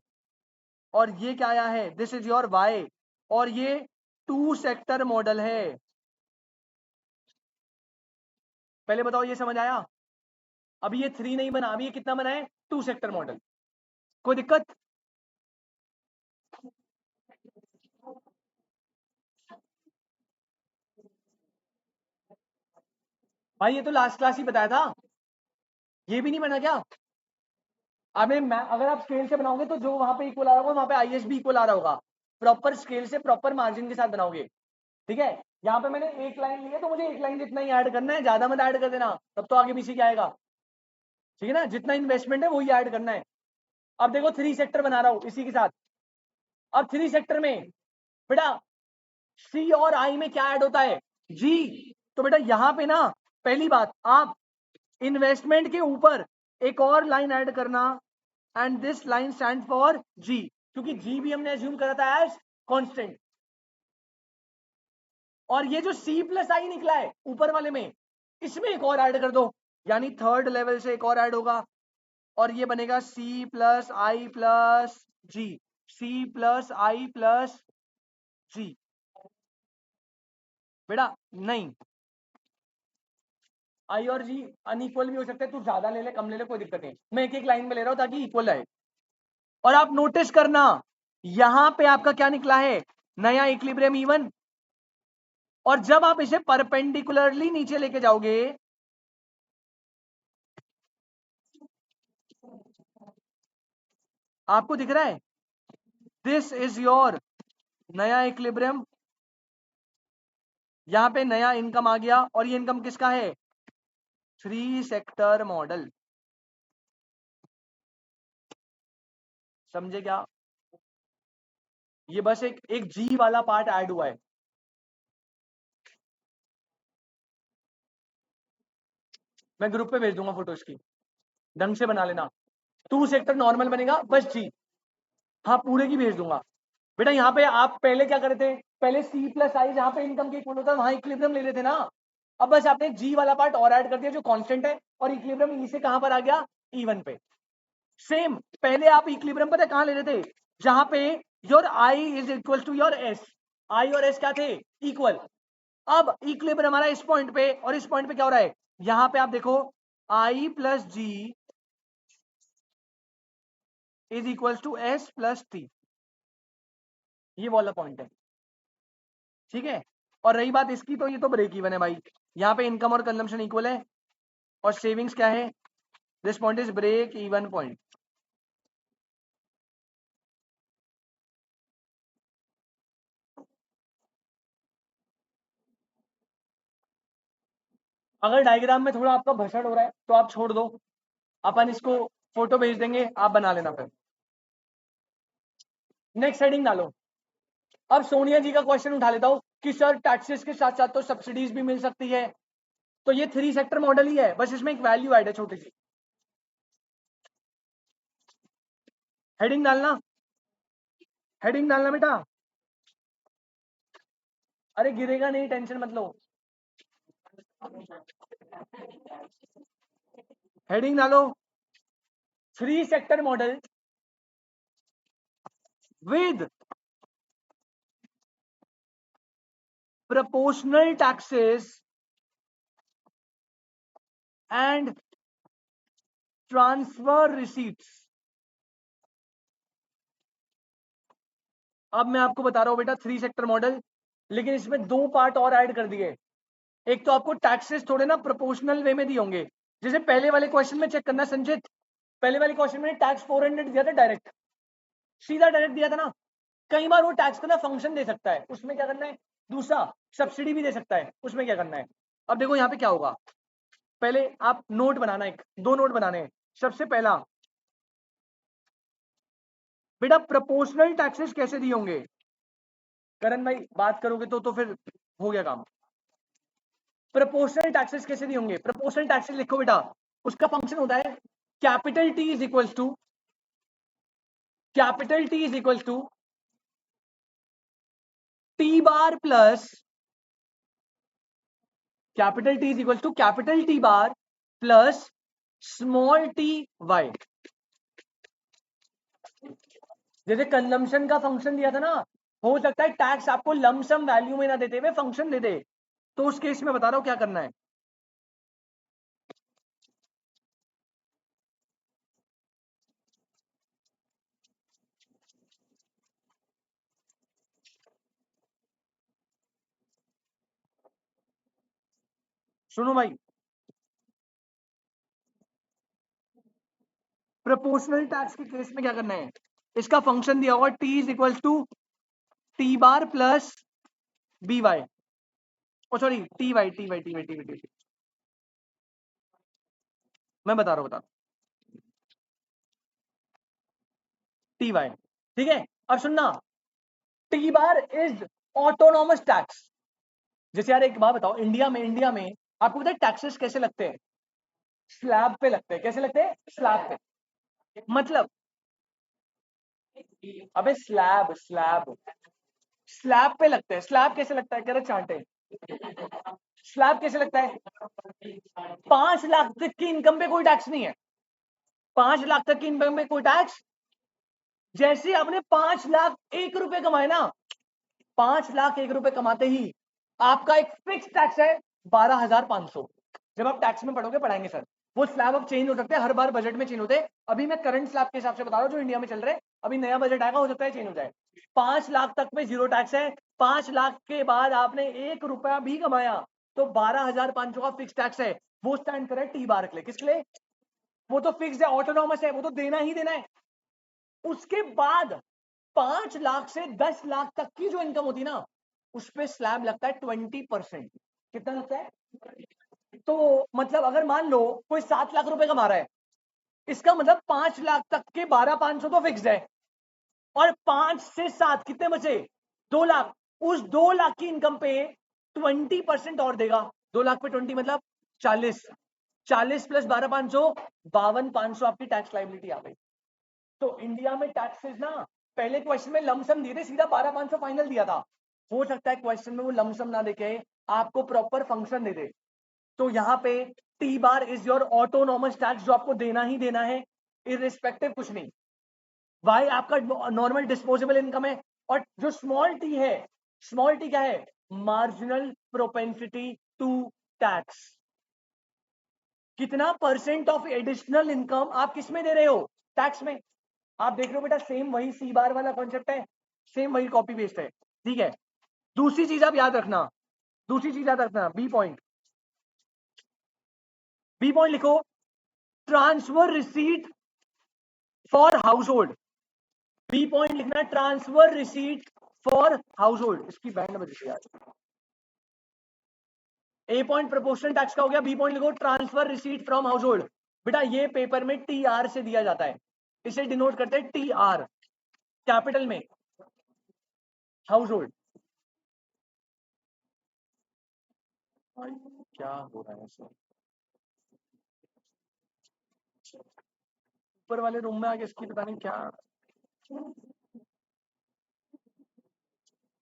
और ये क्या आया है, दिस इज योर वाई, और ये 2 सेक्टर मॉडल है। पहले बताओ ये समझ आया, अभी ये 3 नहीं बना, अभी ये कितना बना है, 2 सेक्टर मॉडल। कोई दिक्कत? भाई ये तो लास्ट क्लास ही बताया था, ये भी नहीं बना क्या? अबे मैं अगर आप स्केल से बनाओगे तो जो वहां पे इक्वल आ रहा होगा वहां पे आईएस भी इक्वल आ रहा होगा, प्रॉपर स्केल से प्रॉपर मार्जिन के साथ बनाओगे। ठीक है, यहाँ पे मैंने एक लाइन ली है तो मुझे एक लाइन जितना ही ऐड करना है, ज्यादा मत ऐड कर देना, तब तो आगे पीछे क्या आएगा। ठीक है ना, जितना इन्वेस्टमेंट है वही ऐड करना है। अब देखो 3 सेक्टर बना रहा हूं इसी के साथ। अब 3 सेक्टर में बेटा सी और आई में क्या ऐड होता है, जी। तो बेटा यहाँ पे ना पहली बात आप इन्वेस्टमेंट के ऊपर एक और लाइन ऐड करना, and this line stand for G, क्योंकि जी भी हमने एज्यूम करा था एज कांस्टेंट। और ये जो सी प्लस आई निकला है ऊपर वाले में, इसमें एक और ऐड कर दो, यानी थर्ड लेवल से एक और ऐड होगा, और ये बनेगा सी plus I plus ji, C plus I plus जी। बेटा नहीं, आई और जी अनइक्वल भी हो सकते हैं, तू ज्यादा ले ले कम ले ले कोई दिक्कत नहीं, मैं एक एक लाइन में ले रहा हूं ताकि इक्वल आए। और आप नोटिस करना यहां पे आपका क्या निकला है, नया इक्विलिब्रियम इवन। और जब आप इसे परपेंडिकुलरली नीचे लेके जाओगे, आपको दिख रहा है दिस इज योर नया इक्विलिब्रियम, यहां पे नया इनकम आ गया, और ये इनकम किसका है, 3 सेक्टर मॉडल। समझे क्या? ये बस एक एक जी वाला पार्ट ऐड हुआ है। मैं ग्रुप पे भेज दूंगा फोटो इसकी, ढंग से बना लेना। 2 सेक्टर नॉर्मल बनेगा बस जी, हाँ पूरे की भेज दूंगा। बेटा यहाँ पे आप पहले क्या करे थे, पहले सी प्लस आई जहां पे इनकम के इक्वल होता है वहां इक्विलिब्रियम ले लेते ना। अब बस आपने जी वाला पार्ट और ऐड कर दिया जो कांस्टेंट है, और इक्विलिब्रियम ई से कहां पर आ गया, इवन पे। सेम पहले आप इक्विलिब्रियम पता है कहां ले रहे थे, जहां पे your I is equal to your S, I और एस क्या थे, इक्वल। अब इक्विलिब्रियम हमारा इस पॉइंट पे, और इस पॉइंट पे क्या हो रहा है, यहां पे आप देखो I plus G is equal to S plus T, ये वाला पॉइंट है। ठीक है, और रही बात इसकी तो ये तो ब्रेक इवन है भाई, यहाँ पे इनकम और कंजम्पशन इक्वल है, और सेविंग्स क्या है, this point is break even point. अगर डायग्राम में थोड़ा आपका भसड़ हो रहा है तो आप छोड़ दो, अपन इसको फोटो भेज देंगे, आप बना लेना फिर। नेक्स्ट हेडिंग डालो। अब सोनिया जी का क्वेश्चन उठा लेता हूं कि सर टैक्सेस के साथ साथ तो सब्सिडीज भी मिल सकती है, तो ये 3 सेक्टर मॉडल ही है, बस इसमें एक वैल्यू ऐड है छोटी सी। हेडिंग डालना, हेडिंग डालना बेटा। अरे गिरेगा नहीं, टेंशन मत लो, हेडिंग डालो। 3 sector model with proportional taxes and transfer receipts। अब मैं आपको बता रहा हूं बेटा 3 सेक्टर मॉडल, लेकिन इसमें 2 पार्ट और ऐड कर दिए। एक तो आपको टैक्सेस थोड़े ना प्रोपोर्शनल वे में दिए होंगे, जैसे पहले वाले क्वेश्चन में चेक करना संचित, पहले वाले क्वेश्चन में टैक्स 400 दिया था डायरेक्ट, सीधा डायरेक्ट दिया था ना। कई बार वो टैक्स का ना फंक्शन दे सकता है, उसमें क्या करना है, दूसरा सब्सिडी भी दे सकता है, उसमें क्या करना है। अब देखो यहाँ पे क्या होगा, पहले आप नोट बनाना, एक 2 नोट बनाने हैं। सबसे पहला बेटा प्रोपोर्शनल टैक्सेस कैसे दिए होंगे, करण भाई बात करोगे तो फिर हो गया काम। प्रोपोर्शनल टैक्सेस कैसे नहीं होंगे? प्रोपोर्शनल टैक्सेस लिखो बेटा, उसका फंक्शन होता है capital T is equal to T bar plus capital T is equal to capital T bar plus small T Y. जैसे कंजम्पशन का फंक्शन दिया था ना, हो सकता है टैक्स आपको लमसम वैल्यू में ना देते हुए फंक्शन दे दे, तो उस केस में बता रहा हूं क्या करना है। सुनो भाई, प्रोपोर्शनल टैक्स के केस में क्या करना है, इसका फंक्शन दिया होगा T is equal to T bar plus B Y, oh sorry T Y, मैं बता रहा हूँ टी वाई, ठीक है। अब सुनना, T bar is autonomous tax. जैसे यार एक बात बताओ, इंडिया में आपको पता है टैक्सेस कैसे लगते हैं? स्लैब पे लगते हैं। कैसे लगते हैं? स्लैब पे। मतलब अबे स्लैब स्लैब स्लैब पे लगते हैं। स्लैब कैसे लगता है? कह रहे चांटे, स्लैब कैसे लगता है? 5 लाख तक की इनकम पे कोई टैक्स नहीं है। 5 लाख तक की इनकम पे कोई टैक्स। जैसे आपने 5 लाख 1 रुपए कमाए ना, 5 लाख 1 रुपए कमाते ही आपका एक फिक्स टैक्स है 12,500। जब आप टैक्स में पढ़ोगे, पढ़ाएंगे सर, वो स्लैब अब चेंज हो सकते हैं, हर बार बजट में चेंज होते हैं। अभी मैं करंट स्लैब के हिसाब से बता रहा हूँ जो इंडिया में चल रहे हैं। अभी नया बजट आएगा, हो सकता है चेंज हो जाए। 5 लाख तक में जीरो टैक्स है। 5 लाख के बाद आपने 1 रुपया भी कमाया तो 12,500 का फिक्स टैक्स है। वो स्टैंड करे टी बार के लिए। किसके लिए? वो तो फिक्स है, ऑटोनॉमस है, वो तो देना ही देना है। उसके बाद 5 लाख से 10 लाख तक की जो इनकम होती है ना, उस पे स्लैब लगता है 20%। कितना लगता है? तो मतलब अगर मान लो कोई 7 लाख रुपए कमा रहा है, इसका मतलब 5 लाख तक के 12,500 तो फिक्स है, और 5 से 7 कितने बचे? 2 लाख। उस 2 लाख की इनकम पे 20% और देगा। 2 लाख पे 20 मतलब 40। 40 प्लस 12,500, 52,500 आपकी टैक्स लाइबिलिटी आ गई। तो इंडिया में टैक्सेस ना, पहले क्वेश्चन में लमसम दिए थे, सीधा 12,500 फाइनल दिया था। हो सकता है क्वेश्चन में वो लमसम ना देके आपको प्रॉपर फंक्शन दे दे। तो यहाँ पे T bar is your autonomous tax, जो आपको देना ही देना है, इररिस्पेक्टिव कुछ नहीं। वाई आपका नॉर्मल डिस्पोजेबल इनकम है। और जो स्मॉल टी है, स्मॉल टी क्या है? Marginal propensity to tax. कितना परसेंट ऑफ एडिशनल इनकम आप किस में दे रहे हो? टैक्स में। आप देख रहे हो बेटा, सेम वही सी बार वाला कॉन्सेप्ट है, सेम वही कॉपी पेस्ट है, ठीक है। दूसरी चीज आप याद रखना, बी पॉइंट, लिखो, transfer receipt for household. B point लिखना, transfer receipt for household. इसकी बैंड बज रही है यार। ए पॉइंट प्रोपोर्शनल टैक्स का हो गया, बी पॉइंट लिखो transfer receipt from house hold. बेटा ये पेपर में टी आर से दिया जाता है, इसे डिनोट करते हैं टी आर, कैपिटल में, हाउस होल्ड। क्या हो रहा है सर? ऊपर वाले रूम में आके इसकी पता नहीं क्या,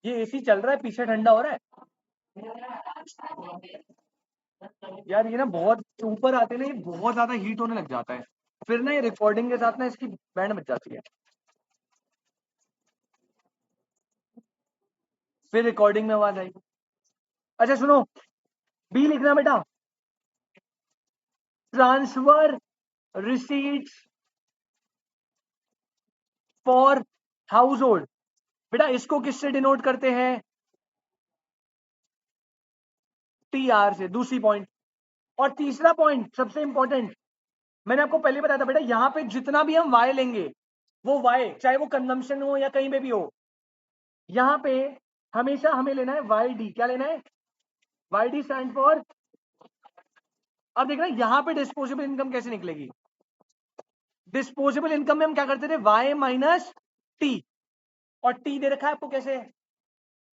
ये एसी चल रहा है, पीछे ठंडा हो रहा है यार। ये ना बहुत ऊपर आते ना, ये बहुत ज्यादा हीट होने लग जाता है, फिर ना ये रिकॉर्डिंग के साथ ना इसकी बैंड बज जाती है, फिर रिकॉर्डिंग में आवाज आएगी। अच्छा सुनो, बी लिखना बेटा, transfer receipts for house hold. बेटा इसको किससे डिनोट करते हैं? टी आर से। दूसरी पॉइंट, और तीसरा पॉइंट सबसे इंपॉर्टेंट, मैंने आपको पहले बताया था बेटा, यहां पे जितना भी हम वाई लेंगे, वो वाई चाहे वो कंजम्पशन हो या कहीं पे भी हो, यहां पे हमेशा हमें लेना है वाई डी। क्या लेना है? Y D stand for. अब देखना यहां पे डिस्पोजेबल इनकम कैसे निकलेगी। डिस्पोजेबल इनकम में हम क्या करते थे? वाई माइनस टी, और टी दे रखा है आपको कैसे?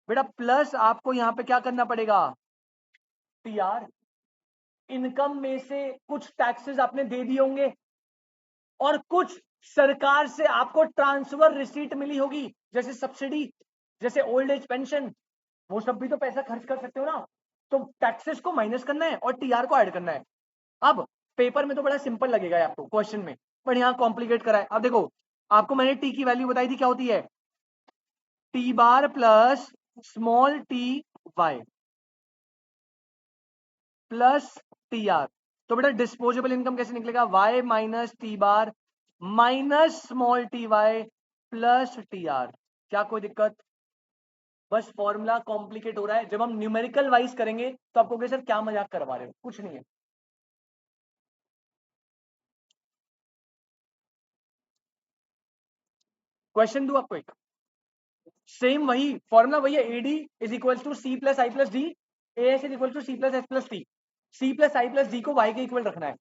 बेटा प्लस आपको यहां पे क्या करना पड़ेगा? टीआर, इनकम में से कुछ टैक्सेस आपने दे दिए होंगे और कुछ सरकार से आपको ट्रांसफर रिसीट मिली होगी, जैसे सब्सिडी, जैसे ओल्ड एज पेंशन, वो सब भी तो पैसा खर्च कर सकते हो ना। तो टैक्सेस को माइनस करना है और टीआर को ऐड करना है। अब पेपर में तो बड़ा सिंपल लगेगा आपको क्वेश्चन में, पर यहाँ कॉम्प्लिकेट करा है। अब देखो, आपको मैंने टी की वैल्यू बताई थी, क्या होती है, T bar plus small T Y plus T R. तो बेटा डिस्पोजेबल इनकम कैसे निकलेगा, Y minus T bar minus small T Y plus T R. क्या कोई दिक्कत? बस फॉर्मूला कॉम्प्लिकेट हो रहा है। जब हम न्यूमेरिकल वाइज करेंगे तो आपको कहोगे सर क्या मजाक करवा रहे हो, कुछ नहीं है। क्वेश्चन दू आपको एक, सेम वही फॉर्मूला वही है, AD is equal to C plus I plus D, S is equal to C plus S plus T. C plus I plus D को वाई के इक्वल रखना है।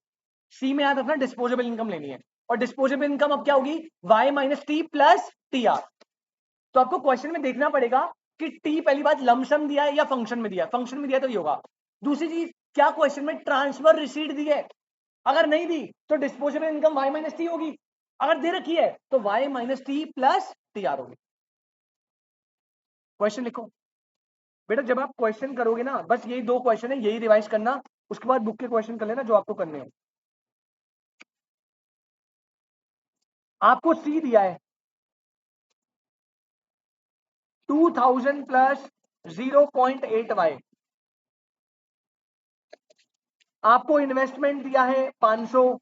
सी में याद रखना डिस्पोजेबल इनकम लेनी है, और डिस्पोजेबल इनकम अब क्या होगी, Y minus T plus T R. तो आपको क्वेश्चन में देखना पड़ेगा कि टी पहली बात लमसम दिया है या फंक्शन में दिया है। फंक्शन में दिया तो ये होगा। दूसरी चीज, क्या क्वेश्चन में ट्रांसफर रिसीट दी है? अगर नहीं दी तो disposable income Y minus T होगी, अगर दे रखी है तो Y minus T plus T R होगी। क्वेश्चन लिखो बेटा, जब आप क्वेश्चन करोगे ना, बस यही दो क्वेश्चन है, यही रिवाइज करना, उसके बाद बुक के क्वेश्चन कर लेना जो आपको करने हैं। आपको सी दिया है 2000 प्लस 0.8 y, आपको इन्वेस्टमेंट दिया है 500,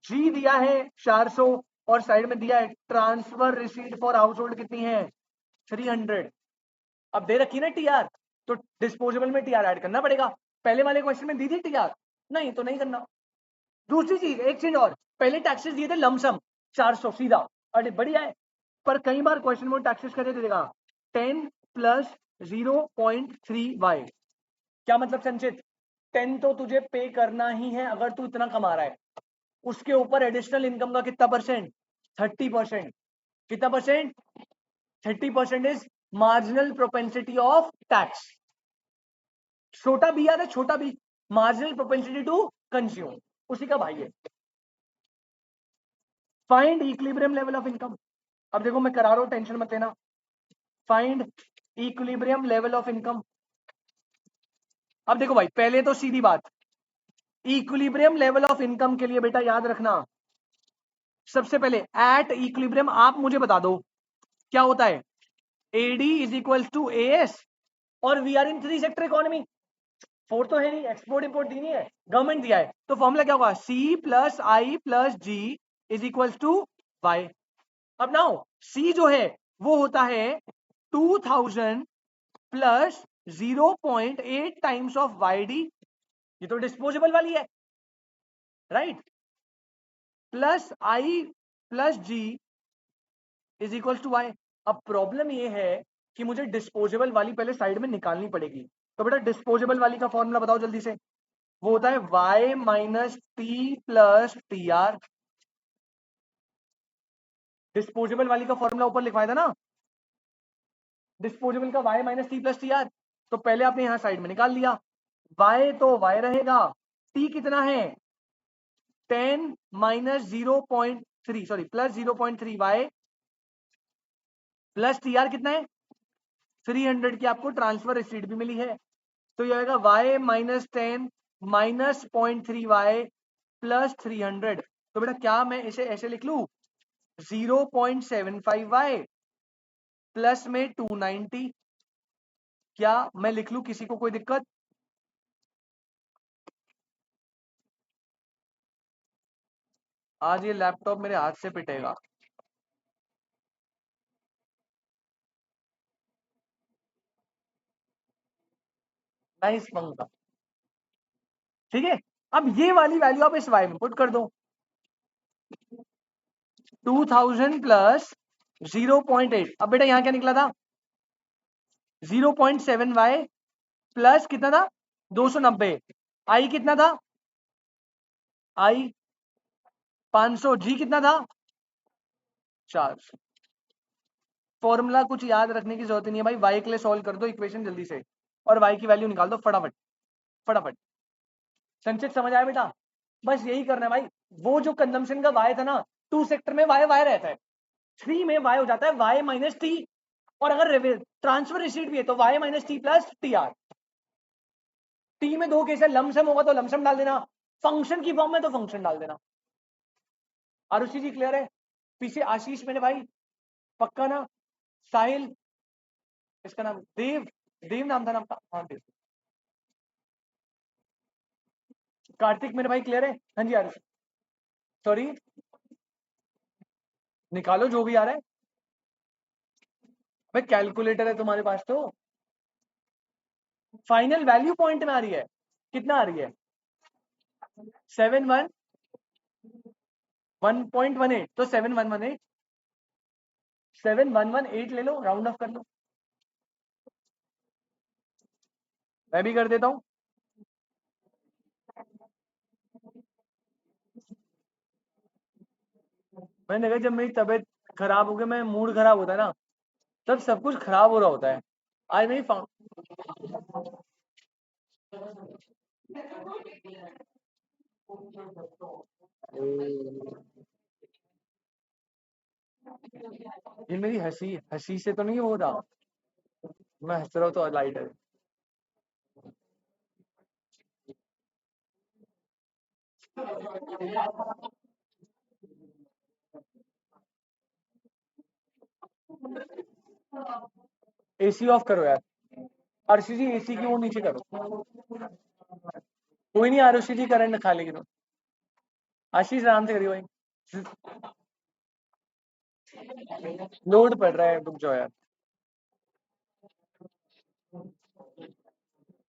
जी दिया है 400, और साइड में दिया है transfer receipt for house hold कितनी है 300। अब दे रखी ना टीआर, तो डिस्पोजेबल में टीआर ऐड करना पड़ेगा। पहले वाले क्वेश्चन में दी थी टीआर, नहीं तो नहीं करना। दूसरी चीज, एक चीज और, पहले टैक्सेस दिए थे लमसम 400 सीधा, अरे बढ़िया है, पर कई बार क्वेश्चन में टैक्सेस कर देगा 10 प्लस 0.3 y। क्या मतलब संचित, 10 तो तुझे पे करना ही है अगर तू इतना कमा रहा है, उसके ऊपर एडिशनल इनकम का कितना परसेंट, 30%। कितना percent, 30% is marginal propensity of tax. छोटा बी याद है, छोटा B, marginal propensity to consume, उसी का भाई है। Find equilibrium level of income. अब देखो मैं करा रहा हूं, टेंशन मत लेना। Find equilibrium level of income. अब देखो भाई, पहले तो सीधी बात, इक्विलिब्रियम लेवल ऑफ इनकम के लिए बेटा याद रखना, सबसे पहले एट इक्विलिब्रियम आप मुझे बता दो क्या होता है, AD is equal to AS, और we are in three sector economy. Four तो है नहीं, एक्सपोर्ट इंपोर्ट दी नहीं है, गवर्नमेंट दिया है, तो फॉर्मूला क्या होगा, C plus I plus G is equal to Y. अब नाउ सी जो है वो होता है 2000 plus 0.8 times of Y D, ये तो डिस्पोजेबल वाली है, right, plus I plus G is equal to Y. अब प्रॉब्लम ये है कि मुझे डिस्पोजेबल वाली पहले साइड में निकालनी पड़ेगी। तो बेटा डिस्पोजेबल वाली का फॉर्मूला बताओ जल्दी से, वो होता है y minus T plus T are. Disposable वाली का फॉर्मूला ऊपर लिखवाया था ना, डिस्पोजेबल का y minus T plus T R. तो पहले आपने यहां साइड में निकाल लिया, y तो y रहेगा, t कितना है 10 minus 0.3, sorry plus 0.3 y plus T are कितना है 300 की आपको ट्रांसफर रिसीट भी मिली है। तो ये आएगा y minus 10 minus 0.3 y plus 300। तो बेटा क्या मैं इसे ऐसे लिख लू 0.75 y प्लस में 290, क्या मैं लिख लू, किसी को कोई दिक्कत? आज ये लैपटॉप मेरे हाथ से पिटेगा। नाइस पंगा, ठीक है। अब ये वाली वैल्यू आप इस y में पुट कर दो, 2000 प्लस 0.8। अब बेटा यहां क्या निकला था 0.7 y प्लस कितना था 290, आई कितना था, आई 500, जी कितना था 400। फॉर्मूला कुछ याद रखने की जरूरत नहीं है भाई, y के लिए सॉल्व कर दो इक्वेशन जल्दी से, और y की वैल्यू निकाल दो फटाफट। फटाफट। संचित समझ आया बेटा? बस यही करना है भाई। वो जो कंजम्पशन का वाई था ना, 2 सेक्टर में वाई वाई रहता है, 3 में वाई हो जाता है वाई माइनस टी, और अगर ट्रांसफर रिसीट भी है तो Y minus T plus T R. T में 2 केस है, लमसम होगा तो लमसम डाल देना, फंक्शन की फॉर्म में तो फंक्शन डाल देना। आरुषि जी क्लियर है? पीछे आशीष मेरे भाई पक्का ना? साहिल, इसका नाम देव, देव नाम था ना? हाँ देव। कार्तिक मेरे भाई क्लियर है? हाँ जी आरुषि। सॉरी, निकालो जो भी आ रहा है भाई, कैलकुलेटर है तुम्हारे पास तो। फाइनल वैल्यू पॉइंट में आ रही है, कितना आ रही है? 1.18, तो 7118, 7118 ले लो, राउंड ऑफ कर लो। मैं भी कर देता हूं। मैंने देखा जब मेरी तबीयत खराब हो गई, मैं मूड खराब होता है ना, तब सब कुछ खराब हो रहा होता है। आज मेरी ये मेरी हंसी हंसी से तो नहीं हो रहा, मैं हंस रहा हूँ तो लाइट है। एसी ऑफ करो यार, आरुषि जी एसी की वो नीचे करो। कोई नहीं आरुषि जी करंट खा लेगी तो। आशीष आराम से करिए भाई, लोड पड़ रहा है, रुक जाओ यार।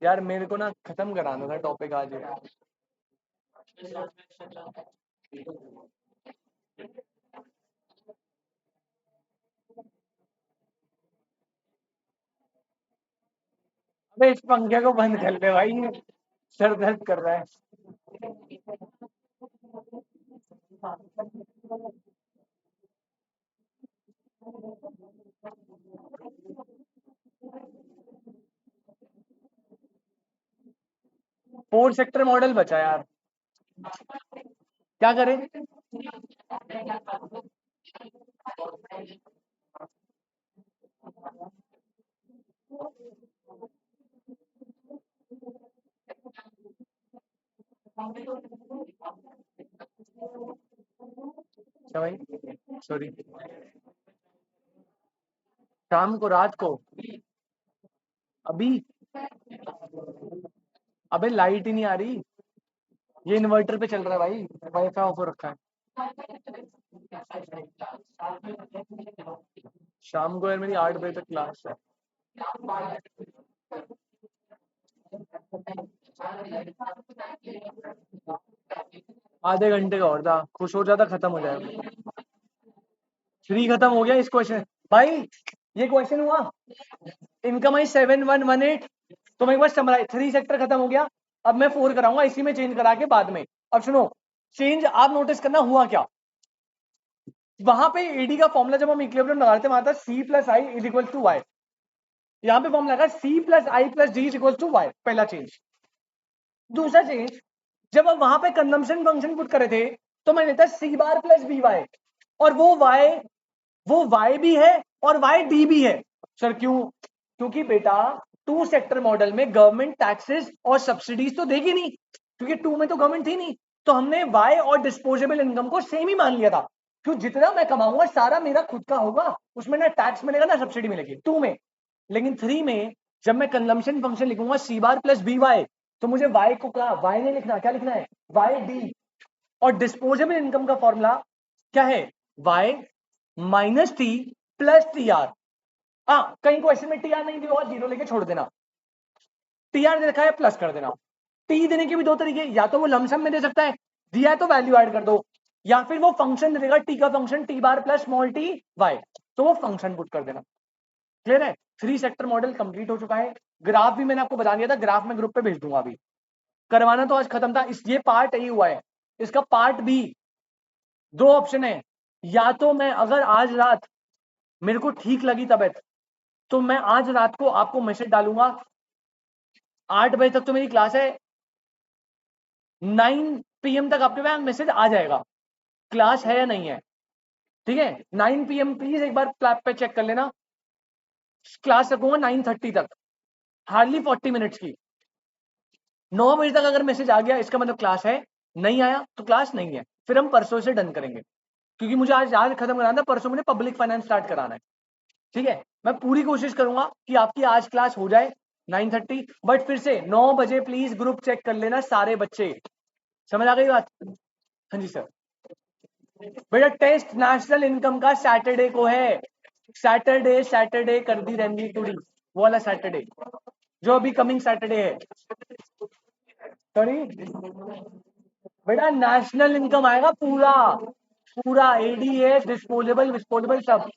यार मेरे को ना खत्म कराना था टॉपिक आज। अबे इस पंखे को बंद कर ले भाई, सर दर्द कर रहा है। फोर सेक्टर मॉडल बचा यार, क्या करें? अच्छा भाई सॉरी, शाम को, रात को, अभी? अबे लाइट ही नहीं आ रही, ये इन्वर्टर पे चल रहा है भाई, वाईफाई ऑफ रखा है। शाम को यार मेरी 8 बजे तक क्लास है। आधे घंटे का और था, खुश हो जाता खत्म हो जाएगा। 3 खत्म हो गया इस क्वेश्चन भाई, ये क्वेश्चन हुआ इनकम आई 7118, तो मैं एक बार समराइज, 3 सेक्टर खत्म हो गया। अब मैं 4 कराऊंगा, इसी में चेंज करा के बाद में। अब सुनो, चेंज आप नोटिस करना हुआ क्या, वहां पे एडी का फॉर्मूला जब हम इक्विलिब्रियम लगाते वहां था C plus I is equal to Y, यहाँ पे फॉर्मूला लगा C plus I plus D is equal to Y, पहला चेंज। दूसरा चेंज, जब हम वहां पे कंजम्पशन फंक्शन पुट करे थे तो मैंने था C बार प्लस बी वाई, और वो y भी है और y d भी है। सर क्यों? क्योंकि बेटा 2 सेक्टर मॉडल में गवर्नमेंट टैक्सेस और सब्सिडीज तो देगी नहीं, क्योंकि 2 में तो गवर्नमेंट थी नहीं, तो हमने y और डिस्पोजेबल इनकम को सेम ही मान लिया था। क्यों? जितना मैं कमाऊंगा सारा मेरा खुद का होगा, उसमें ना टैक्स मिलेगा ना सब्सिडी मिलेगी 2 में। लेकिन 3 में जब मैं कंजम्पशन फंक्शन लिखूंगा C बार प्लस बी वाई, तो मुझे y को y नहीं लिखना, क्या लिखना है? y d। और डिस्पोजेबल इनकम का फॉर्मूला क्या है? y minus T plus T are. हाँ, कहीं क्वेश्चन में टी आर नहीं दिया होगा, जीरो लेके छोड़ देना, टी आर दे रखा है प्लस कर देना। टी देने के भी 2 तरीके, या तो वो लमसम में दे सकता है, दिया है तो वैल्यू ऐड कर दो, या फिर वो फंक्शन दे देगा, टी का function T bar plus small T Y, तो वो फंक्शन पुट कर देना। क्लियर है? 3 सेक्टर मॉडल कंप्लीट हो चुका है। ग्राफ भी मैंने आपको बता दिया था, ग्राफ में ग्रुप पे भेज दूंगा अभी। करवाना तो आज खत्म था, इस ये पार्ट ए हुआ है, इसका पार्ट बी 2 ऑप्शन है, या तो मैं अगर आज रात मेरे को ठीक लगी तबीयत, तो मैं आज रात को आपको मैसेज डालूंगा, 8 बजे तक तो मेरी क्लास है, 9 PM तक आपके पास मैसेज आ जाएगा क्लास है या नहीं है, ठीक है। 9 PM प्लीज एक बार क्लास पे चेक कर लेना, क्लास रखूंगा 9:30 तक, हार्डली 40 मिनट्स की। 9 बजे तक अगर मैसेज आ गया इसका मतलब क्लास है, नहीं आया तो क्लास नहीं है, फिर हम परसों से डन करेंगे, क्योंकि मुझे आज खत्म कराना था, परसों मुझे पब्लिक फाइनेंस स्टार्ट कराना है, ठीक है। मैं पूरी कोशिश करूंगा कि आपकी आज क्लास हो जाए 9:30, बट फिर से 9 बजे प्लीज ग्रुप चेक कर लेना सारे बच्चे, समझ आ गई बात? हाँ जी सर। बेटा टेस्ट नेशनल इनकम का सैटरडे को है, सैटरडे कर दी रहती थोड़ी, वो वाला सैटरडे जो अभी कमिंग सैटरडे है, सॉरी बेटा नेशनल इनकम आएगा पूरा पूरा, एडीए डिस्पोजेबल विस्पोजेबल सब,